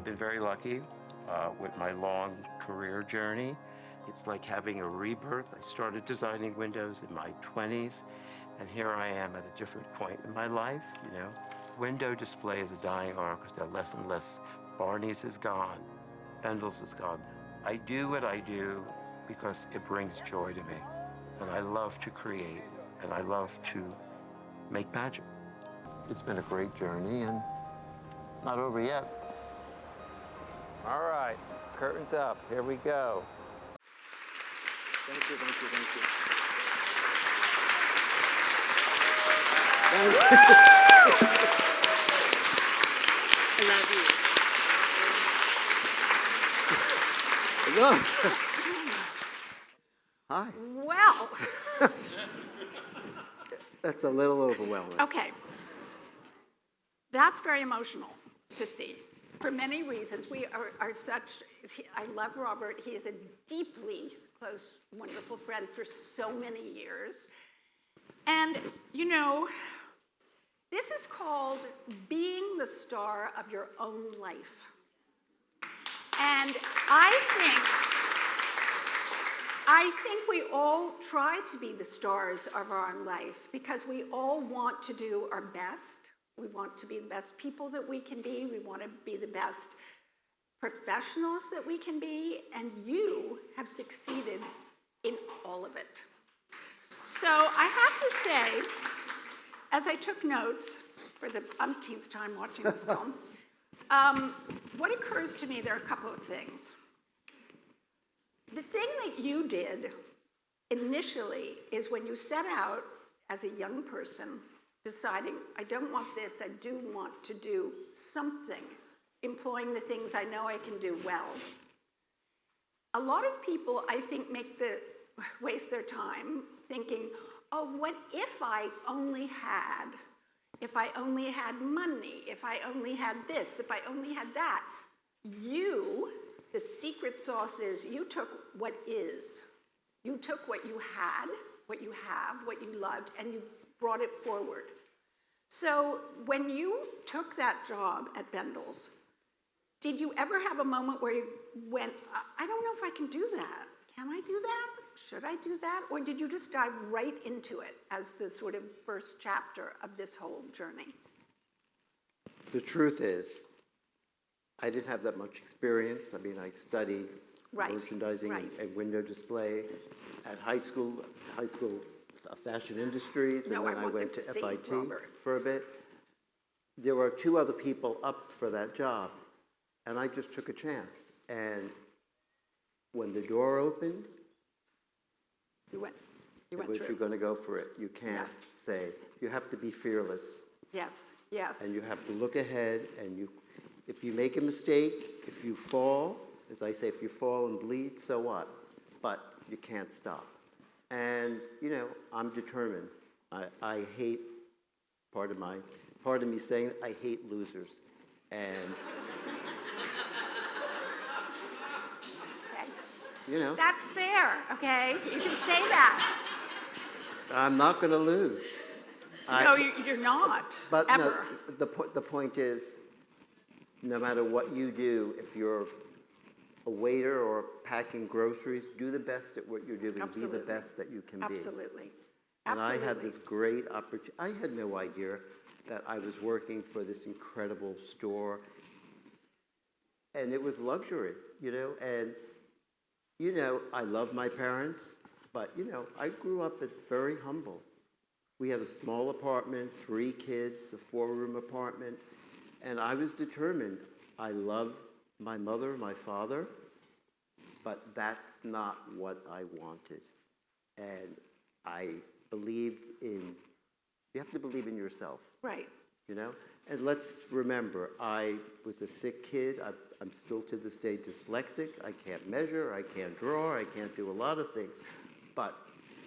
I've been very lucky with my long career journey. It's like having a rebirth. I started designing windows in my 20s, and here I am at a different point in my life, you know. Window display is a dying art because there are less and less. Barney's is gone. Bendel's is gone. I do what I do because it brings joy to me. And I love to create, and I love to make magic. It's been a great journey, and not over yet. All right, curtains up. Here we go. Thank you, thank you, thank you. I love you. Enough. Hi. Well, That's a little overwhelming. okay. That's very emotional to see for many reasons. We are such, I love Robert. He is a deeply close, wonderful friend for so many years. And, you know, this is called being the star of your own life. And I think we all try to be the stars of our own life because we all want to do our best. We want to be the best people that we can be. We want to be the best professionals that we can be. And you have succeeded in all of it. So I have to say, as I took notes for the umpteenth time watching this film, what occurs to me, there are a couple of things. The thing that you did initially is when you set out as a young person, deciding, I don't want this, I do want to do something, employing the things I know I can do well. A lot of people, I think, waste their time thinking, oh, what if I only had money, if I only had this, if I only had that. The secret sauce is you took what is. You took what you had, what you have, what you loved, and you brought it forward. So when you took that job at Bendel's, did you ever have a moment where you went, I don't know if I can do that. Can I do that? Should I do that? Or did you just dive right into it as the sort of first chapter of this whole journey? The truth is, I didn't have that much experience. I mean, I studied merchandising and window display at high school fashion industries, and then I went to FIT for a bit. There were two other people up for that job, and I just took a chance. And when the door opened, You went you're going to go for it. You can't say. You have to be fearless. Yes, yes. And you have to look ahead, and if you make a mistake, if you fall, as I say, if you fall and bleed, so what? But you can't stop. And, you know, I'm determined. I hate, part of me saying it, I hate losers. And, Okay. you know. That's fair, okay? You can say that. I'm not going to lose. No, you're not, But ever. no, the point is, no matter what you do, if you're a waiter or packing groceries, do the best at what you're doing. Absolutely. Be the best that you can be. Absolutely. And I had this great opportunity. I had no idea that I was working for this incredible store. And it was luxury, you know. And, you know, I love my parents, but, you know, I grew up very humble. We had a small apartment, 3 kids, a 4-room apartment. And I was determined. I love my mother, my father, but that's not what I wanted. And I believed in, you have to believe in yourself. Right. You know? And let's remember, I was a sick kid. I'm still to this day dyslexic. I can't measure, I can't draw, I can't do a lot of things. But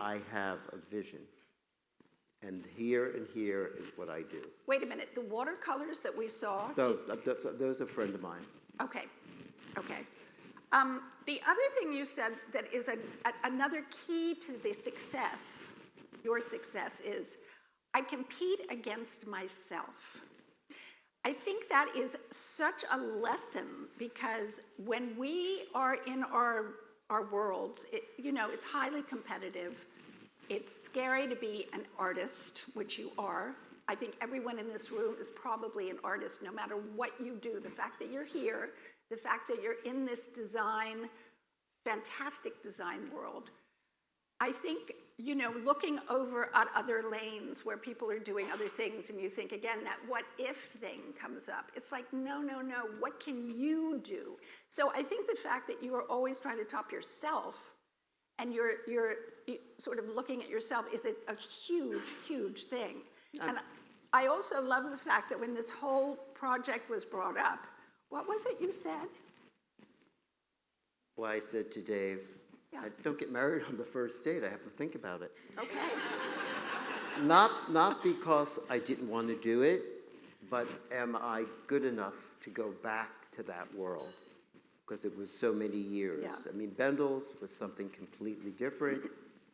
I have a vision. And here is what I do. Wait a minute, the watercolors that we saw? Those are a friend of mine. Okay, okay. The other thing you said that is another key to the success, your success, is I compete against myself. I think that is such a lesson, because when we are in our worlds, it's highly competitive. It's scary to be an artist, which you are. I think everyone in this room is probably an artist, no matter what you do. The fact that you're here, the fact that you're in this fantastic design world. I think, looking over at other lanes where people are doing other things, and you think, again, that what if thing comes up. It's like, no, what can you do? So I think the fact that you are always trying to top yourself, and you're sort of looking at yourself, is a huge, huge thing. And I also love the fact that when this whole project was brought up, what was it you said? Well, I said to Dave, I don't get married on the first date. I have to think about it. Okay. Not because I didn't want to do it, but am I good enough to go back to that world? Because it was so many years. Yeah. I mean, Bendel's was something completely different.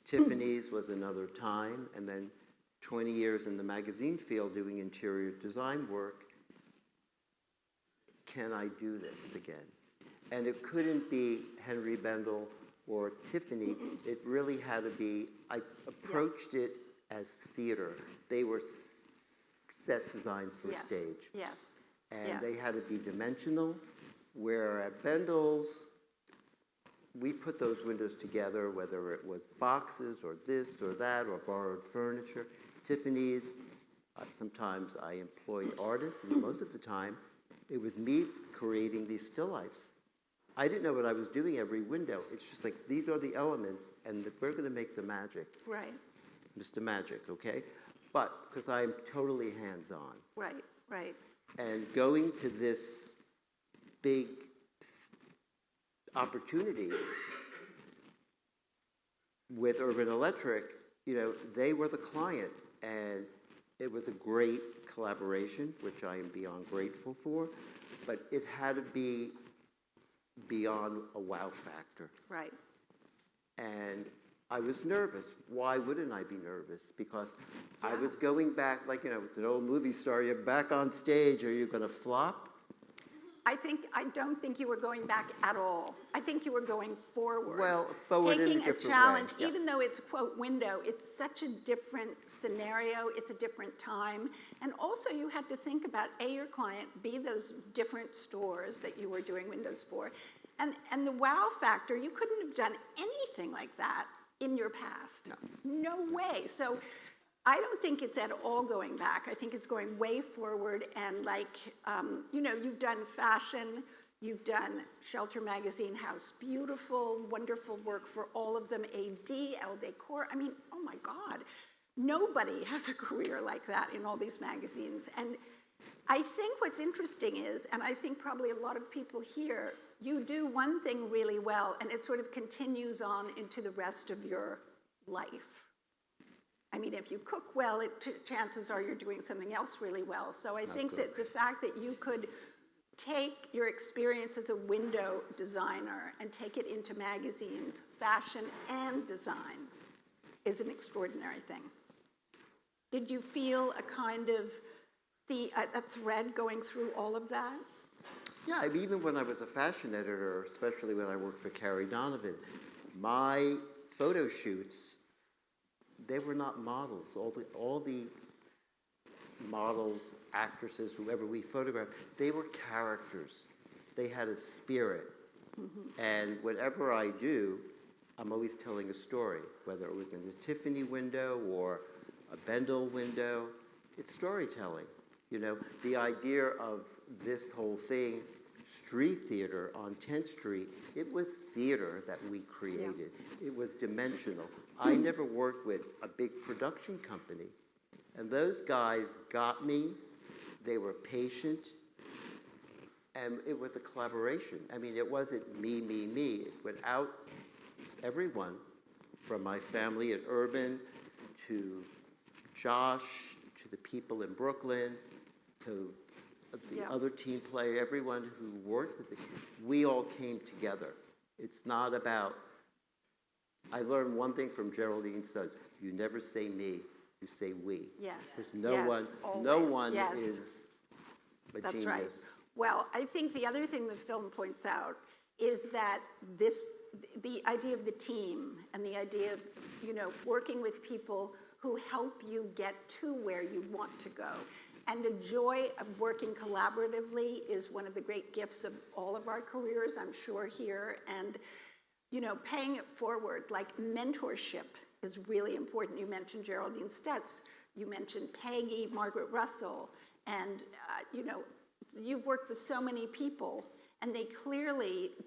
Tiffany's was another time. And then 20 years in the magazine field doing interior design work. Can I do this again? And it couldn't be Henri Bendel or Tiffany. It really had to be, I approached it as theater. They were set designs for stage. Yes. And they had to be dimensional, where at Bendel's, we put those windows together, whether it was boxes or this or that or borrowed furniture. Tiffany's, sometimes I employed artists, and most of the time, it was me creating these still lifes. I didn't know what I was doing every window. It's just like, these are the elements, and we're going to make the magic. Right. Mr. Magic, okay? But, because I'm totally hands-on. Right. And going to this big opportunity with Urban Electric, they were the client, and it was a great collaboration, which I am beyond grateful for, but it had to be beyond a wow factor. Right. And I was nervous. Why wouldn't I be nervous? Because I was going back, it's an old movie star, you're back on stage, are you going to flop? I don't think you were going back at all. I think you were going forward. Well, forward in a taking different a challenge, way. Yeah. even though it's a quote window, it's such a different scenario, it's a different time. And also you had to think about your client, B, those different stores that you were doing windows for. And the wow factor, you couldn't have done anything like that in your past. No way. So I don't think it's at all going back. I think it's going way forward, and you've done fashion, you've done Shelter Magazine, House Beautiful, wonderful work for all of them, AD, Elle Decor. I mean, oh my God, nobody has a career like that in all these magazines. And I think what's interesting is, and I think probably a lot of people here, you do one thing really well, and it sort of continues on into the rest of your life. I mean, if you cook well, chances are you're doing something else really well. So I think that the fact that you could take your experience as a window designer and take it into magazines, fashion and design, is an extraordinary thing. Did you feel a kind of a thread going through all of that? Yeah, I mean, even when I was a fashion editor, especially when I worked for Carrie Donovan, my photo shoots, they were not models. All the models, actresses, whoever we photographed, they were characters. They had a spirit. Mm-hmm. And whatever I do, I'm always telling a story, whether it was in the Tiffany window or a Bendel window. It's storytelling. The idea of this whole thing, street theater on 10th Street, it was theater that we created. Yeah. It was dimensional. I never worked with a big production company. And those guys got me. They were patient. And it was a collaboration. I mean, it wasn't me. Without everyone, from my family at Urban to Josh, to the people in Brooklyn, to the other team player, everyone who worked with me, we all came together. It's not about, I learned one thing from Geraldine said, you never say me, you say we. Yes. No one always. No one yes. is That's right. genius. Well, I think the other thing the film points out is that the idea of the team and the idea of, working with people who help you get to where you want to go. And the joy of working collaboratively is one of the great gifts of all of our careers, I'm sure, here. And, paying it forward, like mentorship is really important. You mentioned Geraldine Stetz, you mentioned Peggy, Margaret Russell, and, you've worked with so many people, and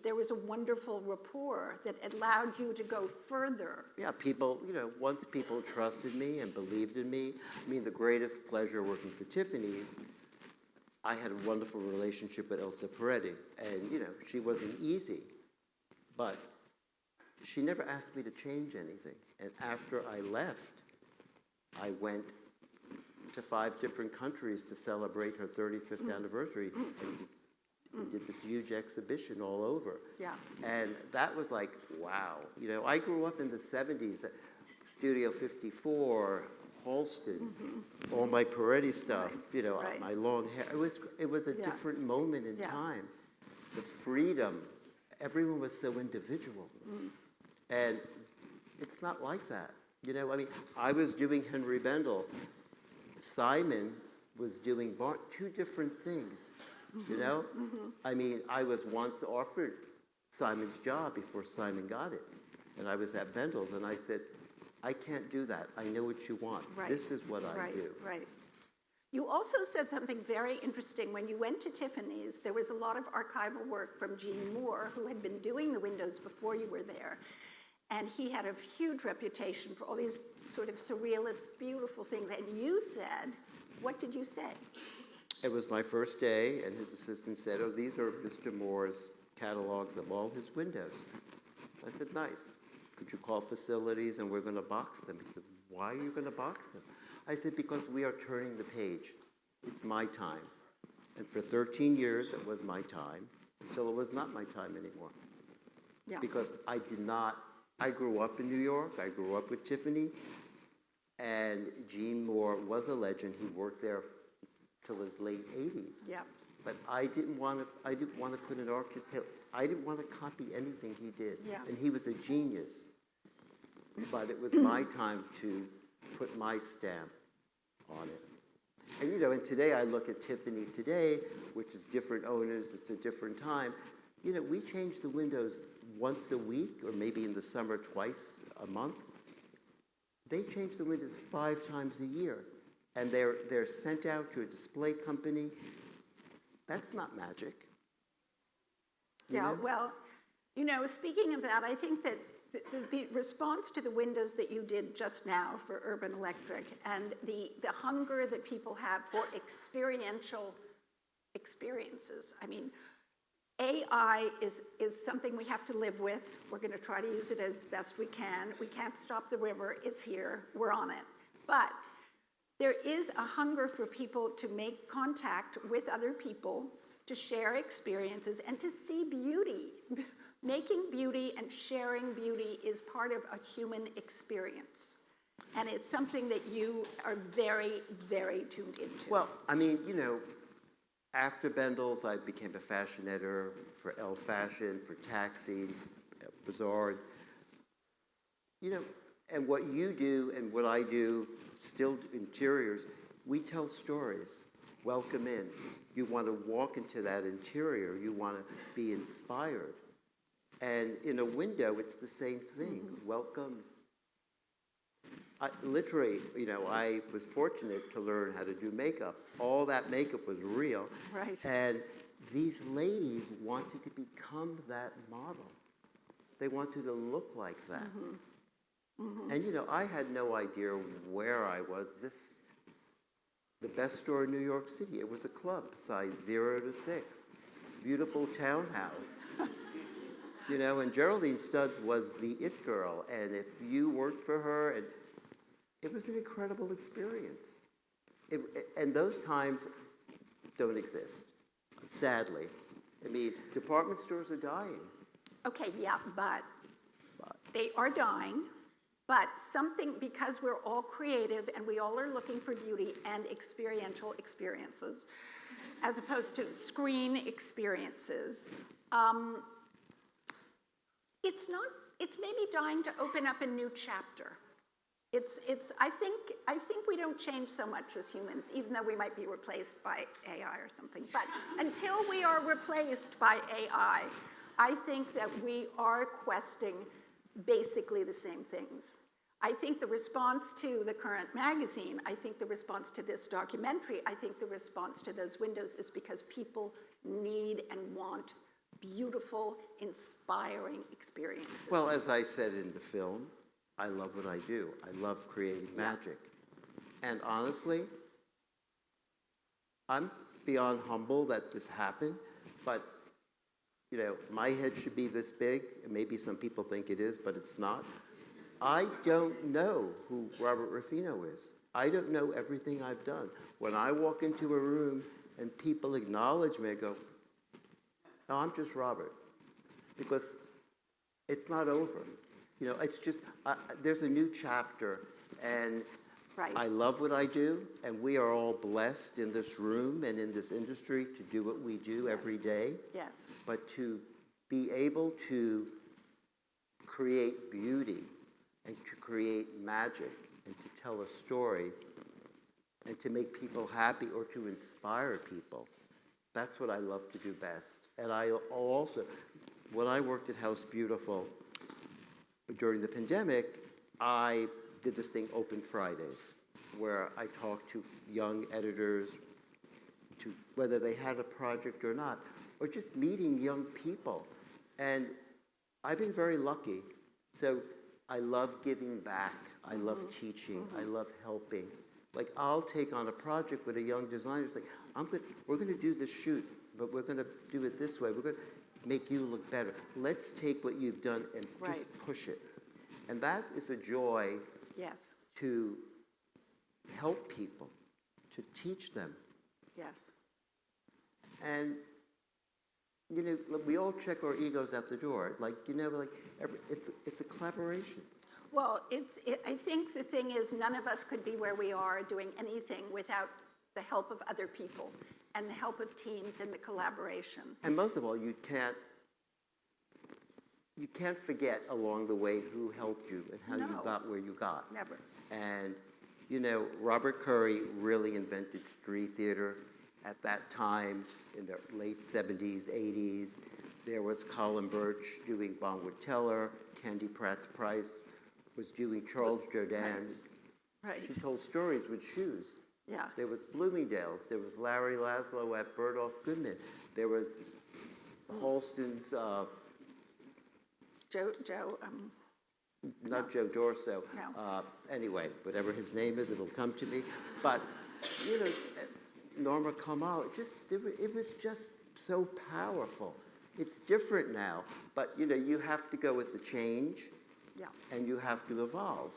there was a wonderful rapport that allowed you to go further. Yeah, people, once people trusted me and believed in me, the greatest pleasure working for Tiffany's, I had a wonderful relationship with Elsa Peretti, and, she wasn't easy, but she never asked me to change anything. And after I left, I went to 5 different countries to celebrate her 35th anniversary, and did this huge exhibition all over. Yeah. And that was like, wow. I grew up in the 70s, at Studio 54, Halston, all my Peretti stuff, Right. my long hair. It was a different moment in time. The freedom, everyone was so individual. And it's not like that. I was doing Henri Bendel. Simon was doing 2 different things, I was once offered Simon's job before Simon got it. And I was at Bendel's, and I said, I can't do that. I know what you want. Right. This is what I do. Right. You also said something very interesting. When you went to Tiffany's, there was a lot of archival work from Gene Moore, who had been doing the windows before you were there. And he had a huge reputation for all these sort of surrealist, beautiful things. And you said, what did you say? It was my first day, and his assistant said, oh, these are Mr. Moore's catalogs of all his windows. I said, nice. Could you call facilities and we're going to box them? He said, why are you going to box them? I said, because we are turning the page. It's my time. And for 13 years, it was my time, until it was not my time anymore. Yeah. Because I grew up in New York. I grew up with Tiffany. And Gene Moore was a legend. He worked there till his late 80s. Yeah. But I didn't want to put an architect. I didn't want to copy anything he did. Yeah. And he was a genius. But it was my time to put my stamp on it. And and today I look at Tiffany today, which is different owners, it's a different time. We change the windows once a week, or maybe in the summer twice a month. They change the windows 5 times a year, and they're sent out to a display company. That's not magic. Yeah, well, speaking of that, I think that the response to the windows that you did just now for Urban Electric, and the hunger that people have for experiential experiences. AI is something we have to live with. We're going to try to use it as best we can. We can't stop the river. It's here. We're on it. But there is a hunger for people to make contact with other people, to share experiences, and to see beauty. Making beauty and sharing beauty is part of a human experience. And it's something that you are very, very tuned into. Well, after Bendel's, I became a fashion editor for Elle Fashion, for Taxi, Bazaar. And what you do and what I do, still interiors, we tell stories. Welcome in. You want to walk into that interior. You want to be inspired. And in a window, it's the same thing. Welcome. I was fortunate to learn how to do makeup. All that makeup was real. Right. And these ladies wanted to become that model. They wanted to look like that. And, I had no idea where I was. The best store in New York City. It was a club, size 0 to 6. This beautiful townhouse. And Geraldine Studd was the it girl. And if you worked for her, it was an incredible experience. And those times don't exist, sadly. Department stores are dying. Okay, yeah, but they are dying. But because we're all creative and we all are looking for beauty and experiential experiences, as opposed to screen experiences. It's maybe dying to open up a new chapter. I think we don't change so much as humans, even though we might be replaced by AI or something. But until we are replaced by AI, I think that we are questing basically the same things. I think the response to the current magazine, I think the response to this documentary, I think the response to those windows is because people need and want beautiful, inspiring experiences. Well, as I said in the film, I love what I do. I love creating magic. And honestly, I'm beyond humble that this happened, but you know, my head should be this big, and maybe some people think it is, but it's not. I don't know who Robert Rufino is. I don't know everything I've done. When I walk into a room and people acknowledge me, I go, no, I'm just Robert. Because it's not over. You know, it's just, there's a new chapter, and Right. I love what I do, and we are all blessed in this room and in this industry to do what we do every day. Yes. But to be able to create beauty and to create magic and to tell a story and to make people happy or to inspire people, that's what I love to do best. And I also, when I worked at House Beautiful during the pandemic, I did this thing, Open Fridays, where I talked to young editors, to whether they had a project or not, or just meeting young people. And I've been very lucky. So I love giving back. I love teaching. I love helping. Like, I'll take on a project with a young designer. It's like, we're going to do this shoot, but we're going to do it this way. We're going to make you look better. Let's take what you've done and just push it. And that is a joy. Yes. To help people, to teach them. Yes. And, you know, we all check our egos out the door. Like, you know, like, it's a collaboration. Well, I think the thing is, none of us could be where we are doing anything without the help of other people and the help of teams and the collaboration. And most of all, you can't forget along the way who helped you and how you got where you got. Never. And, you know, Robert Curry really invented street theater at that time in the late 70s, 80s. There was Colin Birch doing Bonwood Teller. Candy Pratt-Price was doing Charles Jourdan. Right. She told stories with shoes. Yeah. There was Bloomingdale's. There was Larry Laszlo at Bergdorf Goodman. There was Halston's... not Joe Dorso. No. Anyway, whatever his name is, it'll come to me. But, you know, Norma Kamal, it was just so powerful. It's different now, but, you know, you have to go with the change. Yeah. And you have to evolve.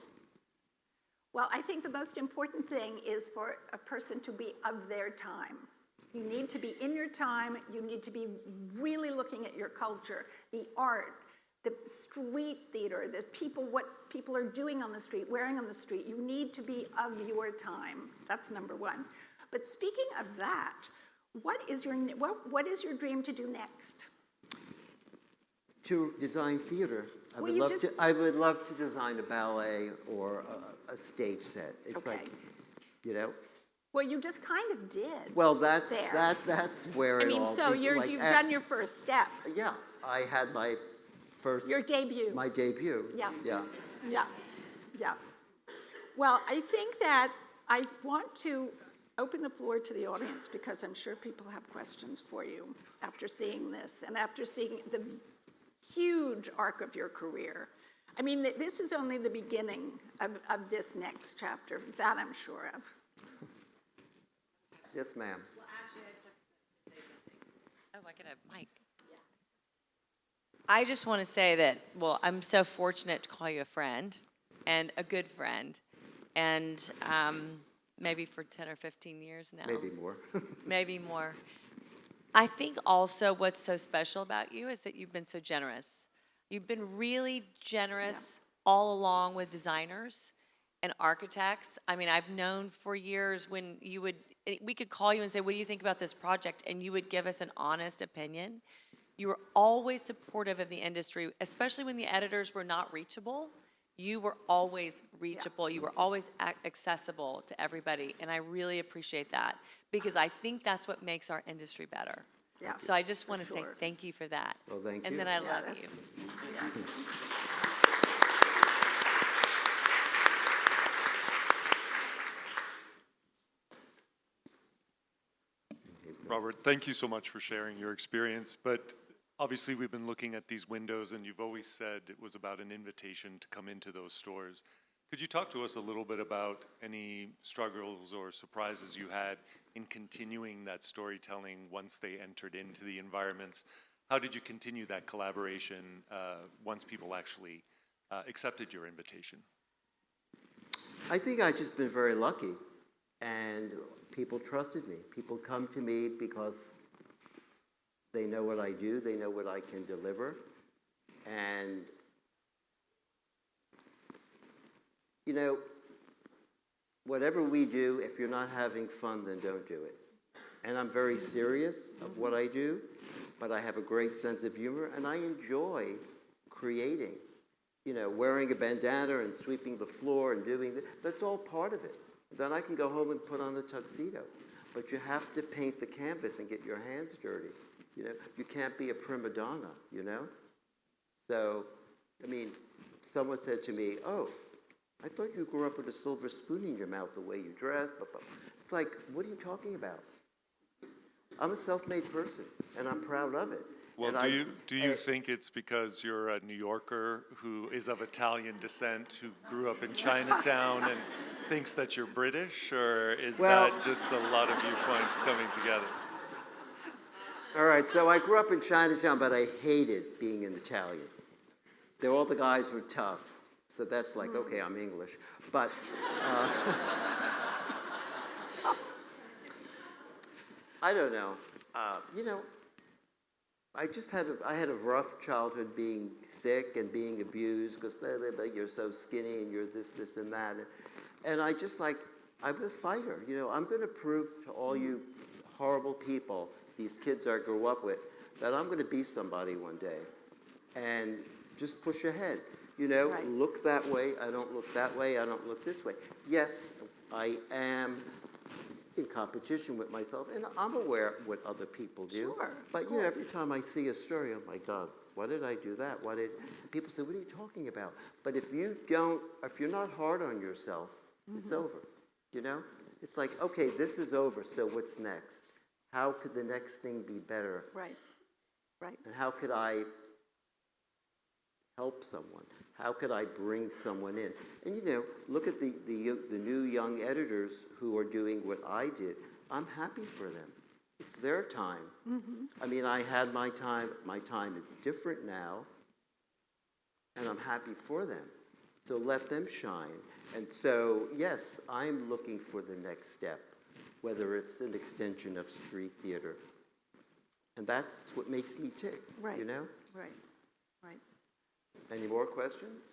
Well, I think the most important thing is for a person to be of their time. You need to be in your time. You need to be really looking at your culture, the art, the street theater, what people are doing on the street, wearing on the street. You need to be of your time. That's number one. But speaking of that, what is your dream to do next? To design theater. I would love to design a ballet or a stage set. It's okay. like, you know. Well, you just kind of did. Well, that's where I mean, so you've done your first step. Yeah, I had my first. Your debut. My debut. Yeah. Yeah. Yeah. Yeah. Well, I think that I want to open the floor to the audience because I'm sure people have questions for you after seeing this and after seeing the huge arc of your career. I mean, this is only the beginning of this next chapter. That I'm sure of. Yes, ma'am. Well, actually, I just have to say something. Oh, I could have Mike. Yeah. I just want to say that, well, I'm so fortunate to call you a friend and a good friend. And maybe for 10 or 15 years now. Maybe more. Maybe more. I think also what's so special about you is that you've been so generous. You've been really generous all along with designers and architects. I mean, I've known for years when you would we could call you and say, what do you think about this project? And you would give us an honest opinion. You were always supportive of the industry, especially when the editors were not reachable. You were always reachable. You were always accessible to everybody. And I really appreciate that because I think that's what makes our industry better. Yeah, So I just for want to say sure. thank you for that. Well, thank and you. then I Yeah, love that's- you. yeah. Robert, thank you so much for sharing your experience, but obviously we've been looking at these windows and you've always said it was about an invitation to come into those stores. Could you talk to us a little bit about any struggles or surprises you had in continuing that storytelling once they entered into the environments? How did you continue that collaboration once people actually accepted your invitation? I think I've just been very lucky, and people trusted me. People come to me because they know what I do, they know what I can deliver, and you know, whatever we do, if you're not having fun, then don't do it. And I'm very serious of what I do, but I have a great sense of humor, and I enjoy creating. You know, wearing a bandana and sweeping the floor and doing that, that's all part of it. Then I can go home and put on a tuxedo. But you have to paint the canvas and get your hands dirty. You know, you can't be a prima donna, you know? So, I mean, someone said to me, oh, I thought you grew up with a silver spoon in your mouth the way you dress. It's like, what are you talking about? I'm a self-made person, and I'm proud of it. Well, And do you think it's because you're a New Yorker who is of Italian descent, who grew up in Chinatown and thinks that you're British, or is Well- that just a lot of viewpoints coming together? All right, so I grew up in Chinatown, but I hated being an Italian. All the guys were tough, so that's like, okay, I'm English. But I don't know. You know, I had a rough childhood being sick and being abused because you're so skinny and you're this, and that. And I just like, I'm a fighter. You know, I'm going to prove to all you horrible people, these kids I grew up with, that I'm going to be somebody one day. And just push ahead. You know, Right. Look that way. I don't look that way. I don't look this way. Yes, I am in competition with myself, and I'm aware of what other people do. Sure, But of you know, course. every time I see a story, oh my God, why did I do that? People say, what are you talking about? But if you're not hard on yourself, it's over. You know, it's like, okay, this is over. So what's next? How could the next thing be better? Right, right. And how could I help someone? How could I bring someone in? And you know, look at the new young editors who are doing what I did. I'm happy for them. It's their time. I mean, I had my time. My time is different now. And I'm happy for them. So let them shine. And so, yes, I'm looking for the next step, whether it's an extension of street theater. And that's what makes me tick, Right. you know? Right, right. Any more questions?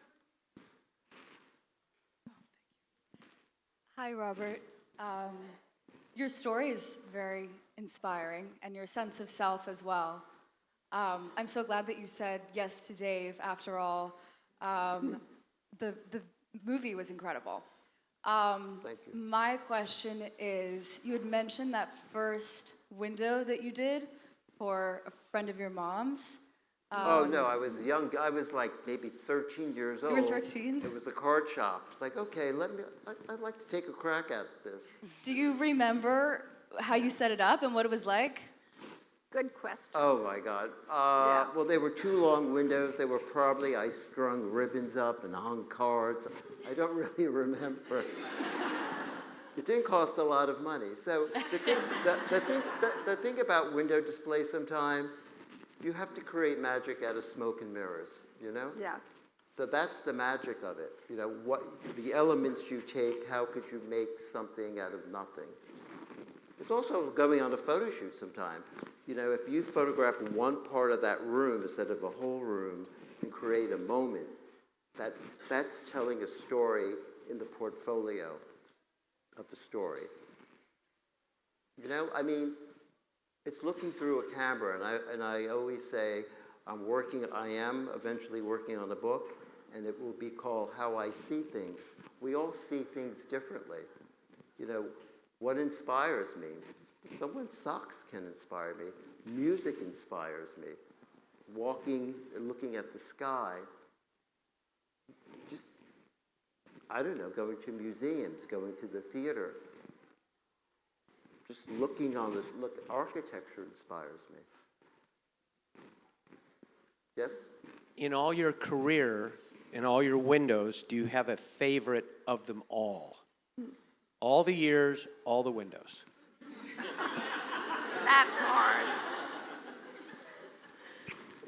Hi, Robert. Your story is very inspiring, and your sense of self as well. I'm so glad that you said yes to Dave. After all, the movie was incredible. Thank you. My question is, you had mentioned that first window that you did for a friend of your mom's. Oh, no, I was young. I was like maybe 13 years old. You were 13? It was a card shop. It's like, okay, I'd like to take a crack at this. Do you remember how you set it up and what it was like? Good question. Oh, my God. Yeah. Well, they were 2 long windows. They were probably, I strung ribbons up and hung cards. I don't really remember. It didn't cost a lot of money. So the thing about window displays sometimes, you have to create magic out of smoke and mirrors, you know? Yeah, So that's the magic of it. You know, what the elements you take, how could you make something out of nothing? It's also going on a photo shoot sometime. You know, if you photograph one part of that room instead of a whole room and create a moment, that's telling a story in the portfolio of the story. You know, I mean, it's looking through a camera, and I always say I am eventually working on a book, and it will be called How I See Things. We all see things differently. You know, what inspires me? Someone's socks can inspire me. Music inspires me. Walking and looking at the sky. Just, I don't know, going to museums, going to the theater. Just looking on this, architecture inspires me. Yes? In all your career, in all your windows, do you have a favorite of them all? All the years, all the windows. That's hard.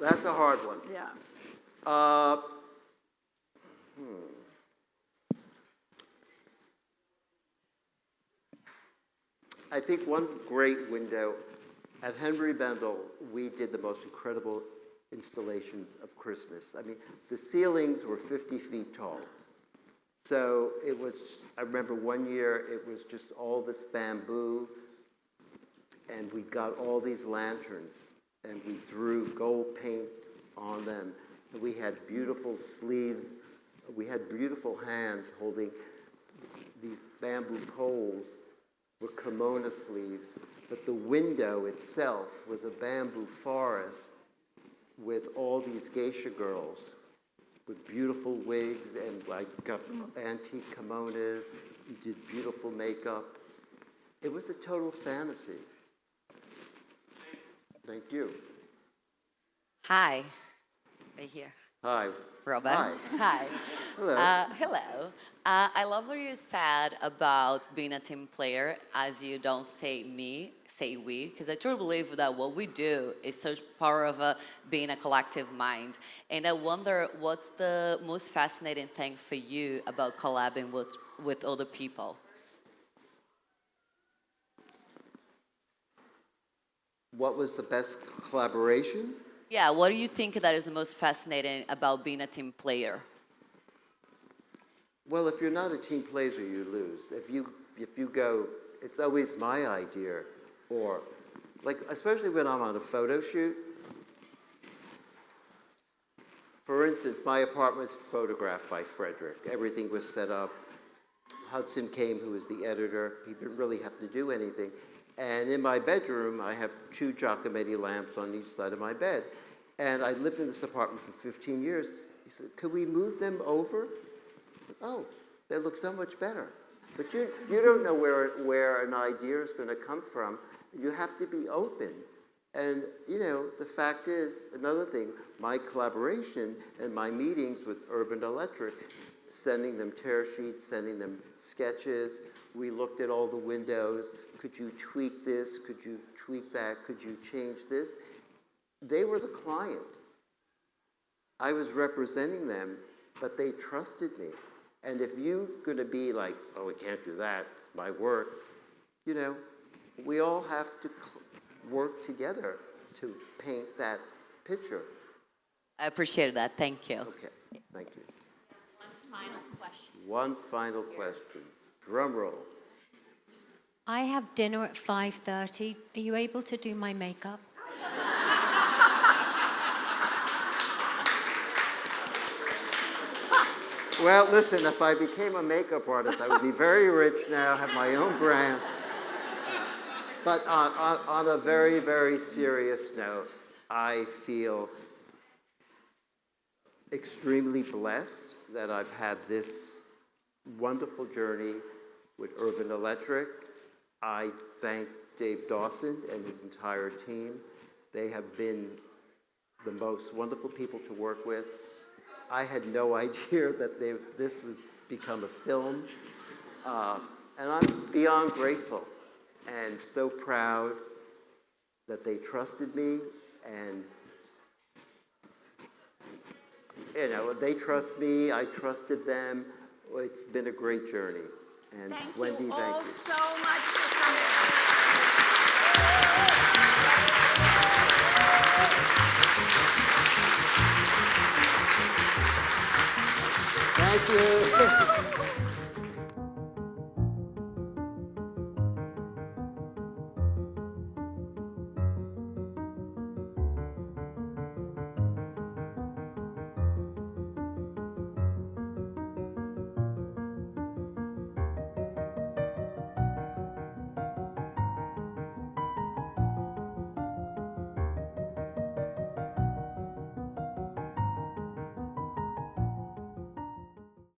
That's a hard one. Yeah. I think one great window, at Henri Bendel, we did the most incredible installations of Christmas. I mean, the ceilings were 50 feet tall. So it was, I remember one year, it was just all this bamboo, and we got all these lanterns, and we threw gold paint on them. And we had beautiful sleeves. We had beautiful hands holding these bamboo poles with kimono sleeves. But the window itself was a bamboo forest with all these geisha girls with beautiful wigs and like antique kimonos. We did beautiful makeup. It was a total fantasy. Thank you. Hi, right here. Hi. Robin. Hi. Hi. Hello. Hello. I love what you said about being a team player, as you don't say me, say we, because I truly believe that what we do is such part of being a collective mind. And I wonder, what's the most fascinating thing for you about collabing with other people? What was the best collaboration? Yeah, what do you think that is the most fascinating about being a team player? Well, if you're not a team player, you lose. If you go, it's always my idea, or like especially when I'm on a photo shoot. For instance, my apartment was photographed by Frederick. Everything was set up. Hudson came, who was the editor. He didn't really have to do anything. And in my bedroom, I have 2 Giacometti lamps on each side of my bed. And I lived in this apartment for 15 years. He said, could we move them over? Oh, they look so much better. But you don't know where an idea is going to come from. You have to be open. And, you know, the fact is, another thing, my collaboration and my meetings with Urban Electric, sending them tear sheets, sending them sketches. We looked at all the windows. Could you tweak this? Could you tweak that? Could you change this? They were the client. I was representing them, but they trusted me. And if you're going to be like, oh, we can't do that, it's my work, you know, we all have to work together to paint that picture. I appreciate that. Thank you. Okay, thank you. One final question. One final question. Drum roll. I have dinner at 5:30. Are you able to do my makeup? Well, listen, if I became a makeup artist, I would be very rich now, have my own brand. But on a very, very serious note, I feel extremely blessed that I've had this wonderful journey with Urban Electric. I thank Dave Dawson and his entire team. They have been the most wonderful people to work with. I had no idea that this was become a film. And I'm beyond grateful and so proud that they trusted me, and you know, they trust me, I trusted them. It's been a great journey. And Thank Wendy, you thank all you. so much for coming. Thank you.